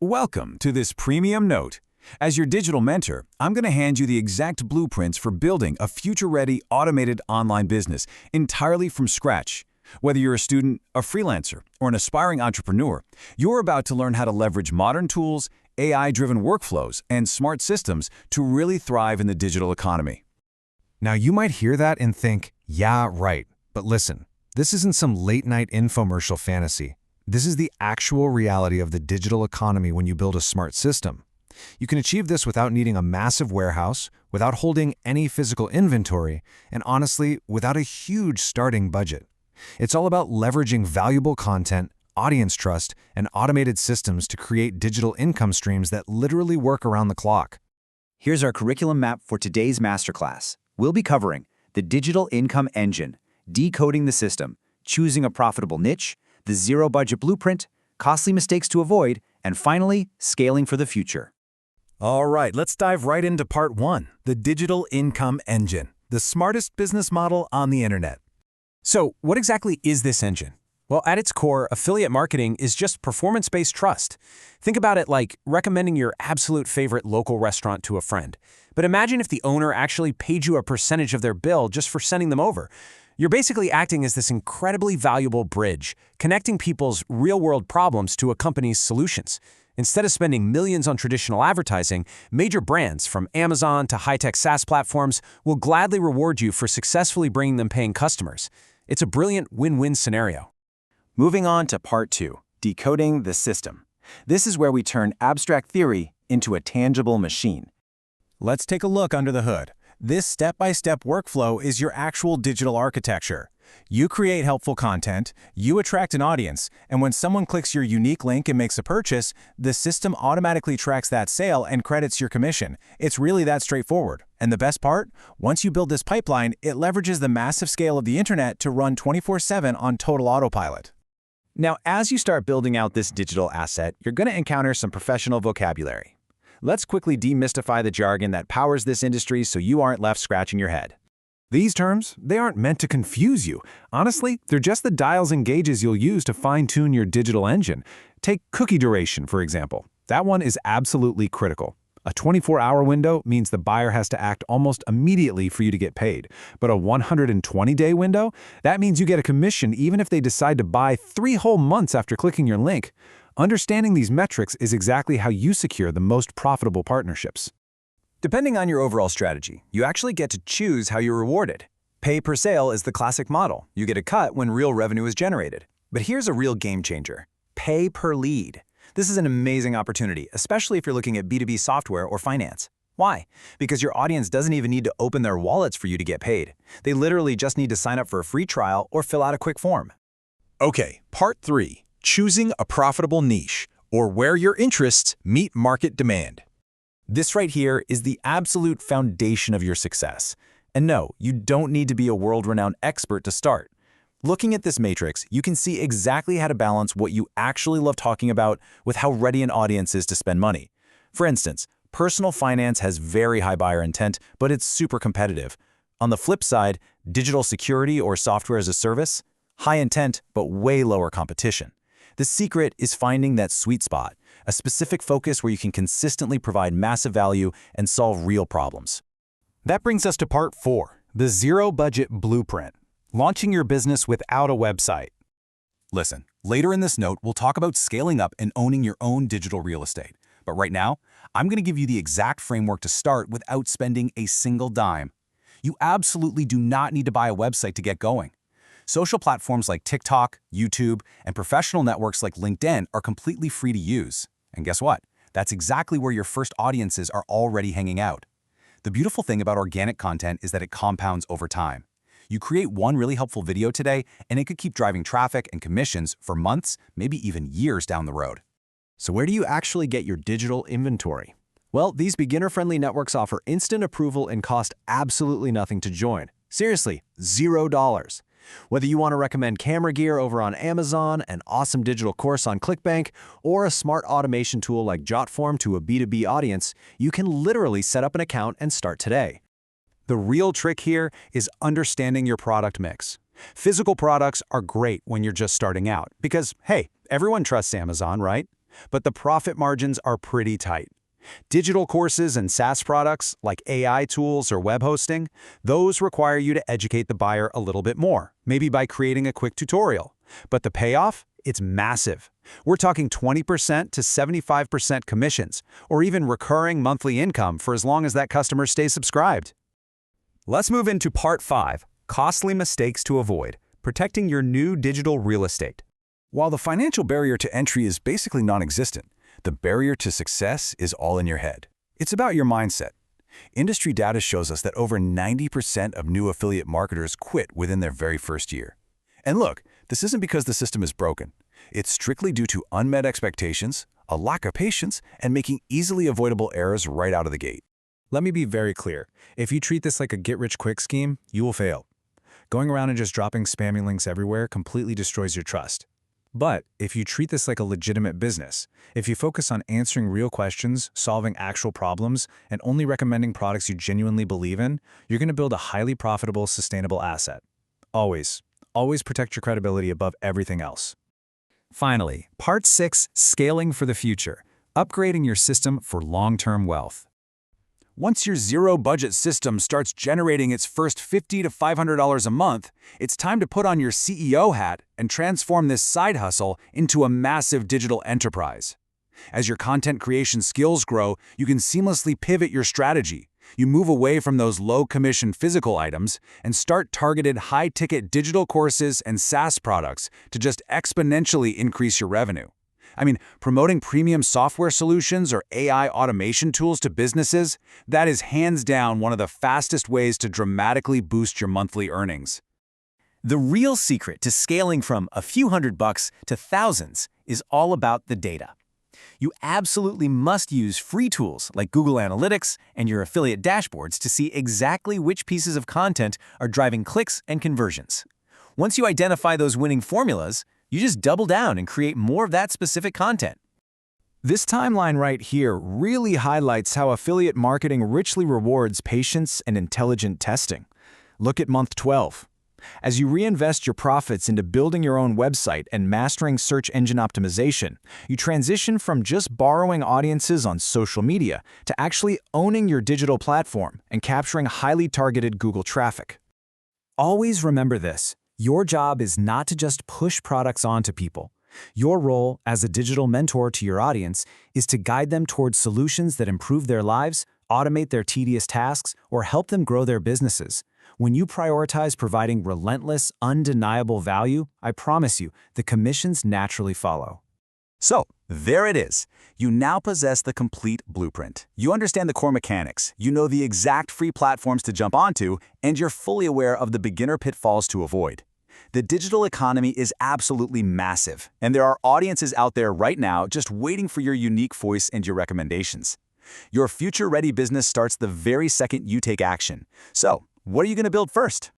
Welcome to this premium note. As your digital mentor, I'm going to hand you the exact blueprints for building a future-ready automated online business entirely from scratch. Whether you're a student, a freelancer, or an aspiring entrepreneur, you're about to learn how to leverage modern tools, AI-driven workflows, and smart systems to really thrive in the digital economy. Now you might hear that and think, yeah, right. But listen, this isn't some late-night infomercial fantasy. This is the actual reality of the digital economy when you build a smart system. You can achieve this without needing a massive warehouse, without holding any physical inventory, and honestly, without a huge starting budget. It's all about leveraging valuable content, audience trust, and automated systems to create digital income streams that literally work around the clock. Here's our curriculum map for today's masterclass. We'll be covering the digital income engine, decoding the system, choosing a profitable niche, the zero-budget blueprint, costly mistakes to avoid, and finally, scaling for the future. All right, let's dive right into part one, the digital income engine, the smartest business model on the internet. So, what exactly is this engine? Well, at its core, affiliate marketing is just performance-based trust. Think about it like recommending your absolute favorite local restaurant to a friend. But imagine if the owner actually paid you a percentage of their bill just for sending them over. You're basically acting as this incredibly valuable bridge, connecting people's real-world problems to a company's solutions. Instead of spending millions on traditional advertising, major brands, from Amazon to high-tech SaaS platforms, will gladly reward you for successfully bringing them paying customers. It's a brilliant win-win scenario. Moving on to part two, decoding the system. This is where we turn abstract theory into a tangible machine. Let's take a look under the hood. This step-by-step workflow is your actual digital architecture. You create helpful content, you attract an audience, and when someone clicks your unique link and makes a purchase, the system automatically tracks that sale and credits your commission. It's really that straightforward. And the best part? Once you build this pipeline, it leverages the massive scale of the internet to run 24/7 on total autopilot. Now, as you start building out this digital asset, you're going to encounter some professional vocabulary. Let's quickly demystify the jargon that powers this industry so you aren't left scratching your head. These terms, they aren't meant to confuse you. Honestly, they're just the dials and gauges you'll use to fine-tune your digital engine. Take cookie duration, for example. That one is absolutely critical. A 24-hour window means the buyer has to act almost immediately for you to get paid. But a 120-day window? That means you get a commission even if they decide to buy 3 whole months after clicking your link. Understanding these metrics is exactly how you secure the most profitable partnerships. Depending on your overall strategy, you actually get to choose how you're rewarded. Pay per sale is the classic model. You get a cut when real revenue is generated. But here's a real game changer. Pay per lead. This is an amazing opportunity, especially if you're looking at B2B software or finance. Why? Because your audience doesn't even need to open their wallets for you to get paid. They literally just need to sign up for a free trial or fill out a quick form. Okay, part 3, choosing a profitable niche, or where your interests meet market demand. This right here is the absolute foundation of your success. And no, you don't need to be a world-renowned expert to start. Looking at this matrix, you can see exactly how to balance what you actually love talking about with how ready an audience is to spend money. For instance, personal finance has very high buyer intent, but it's super competitive. On the flip side, digital security or software as a service, high intent, but way lower competition. The secret is finding that sweet spot, a specific focus where you can consistently provide massive value and solve real problems. That brings us to part 4, the zero-budget blueprint. Launching your business without a website. Listen, later in this note, we'll talk about scaling up and owning your own digital real estate. But right now, I'm going to give you the exact framework to start without spending a single dime. You absolutely do not need to buy a website to get going. Social platforms like TikTok, YouTube, and professional networks like LinkedIn are completely free to use. And guess what? That's exactly where your first audiences are already hanging out. The beautiful thing about organic content is that it compounds over time. You create one really helpful video today, and it could keep driving traffic and commissions for months, maybe even years down the road. So where do you actually get your digital inventory? Well, these beginner-friendly networks offer instant approval and cost absolutely nothing to join. Seriously, $0. Whether you want to recommend camera gear over on Amazon, an awesome digital course on ClickBank, or a smart automation tool like JotForm to a B2B audience, you can literally set up an account and start today. The real trick here is understanding your product mix. Physical products are great when you're just starting out because, hey, everyone trusts Amazon, right? but the profit margins are pretty tight. Digital courses and SaaS products, like AI tools or web hosting, those require you to educate the buyer a little bit more, maybe by creating a quick tutorial. But the payoff? It's massive. We're talking 20% to 75% commissions, or even recurring monthly income for as long as that customer stays subscribed. Let's move into Part 5, Costly Mistakes to Avoid, Protecting Your New Digital Real Estate. While the financial barrier to entry is basically non-existent, the barrier to success is all in your head. It's about your mindset. Industry data shows us that over 90% of new affiliate marketers quit within their very first year. And look, this isn't because the system is broken. It's strictly due to unmet expectations, a lack of patience, and making easily avoidable errors right out of the gate. Let me be very clear. If you treat this like a get-rich-quick scheme, you will fail. Going around and just dropping spamming links everywhere completely destroys your trust. But if you treat this like a legitimate business, if you focus on answering real questions, solving actual problems, and only recommending products you genuinely believe in, you're going to build a highly profitable, sustainable asset. Always protect your credibility above everything else. Finally, Part 6, Scaling for the Future, Upgrading Your System for Long-Term Wealth. Once your zero-budget system starts generating its first $50 to $500 a month, it's time to put on your CEO hat and transform this side hustle into a massive digital enterprise. As your content creation skills grow, you can seamlessly pivot your strategy. You move away from those low-commission physical items and start targeted high-ticket digital courses and SaaS products to just exponentially increase your revenue. I mean, promoting premium software solutions or AI automation tools to businesses, that is hands down one of the fastest ways to dramatically boost your monthly earnings. The real secret to scaling from a few $100 to thousands is all about the data. You absolutely must use free tools like Google Analytics and your affiliate dashboards to see exactly which pieces of content are driving clicks and conversions. Once you identify those winning formulas, you just double down and create more of that specific content. This timeline right here really highlights how affiliate marketing richly rewards patience and intelligent testing. Look at month 12. As you reinvest your profits into building your own website and mastering search engine optimization, you transition from just borrowing audiences on social media to actually owning your digital platform and capturing highly targeted Google traffic. Always remember this. Your job is not to just push products onto people. Your role as a digital mentor to your audience is to guide them towards solutions that improve their lives, automate their tedious tasks, or help them grow their businesses. When you prioritize providing relentless, undeniable value, I promise you, the commissions naturally follow. So, there it is. You now possess the complete blueprint. You understand the core mechanics, you know the exact free platforms to jump onto, and you're fully aware of the beginner pitfalls to avoid. The digital economy is absolutely massive, and there are audiences out there right now just waiting for your unique voice and your recommendations. Your future-ready business starts the very second you take action. So, what are you going to build first?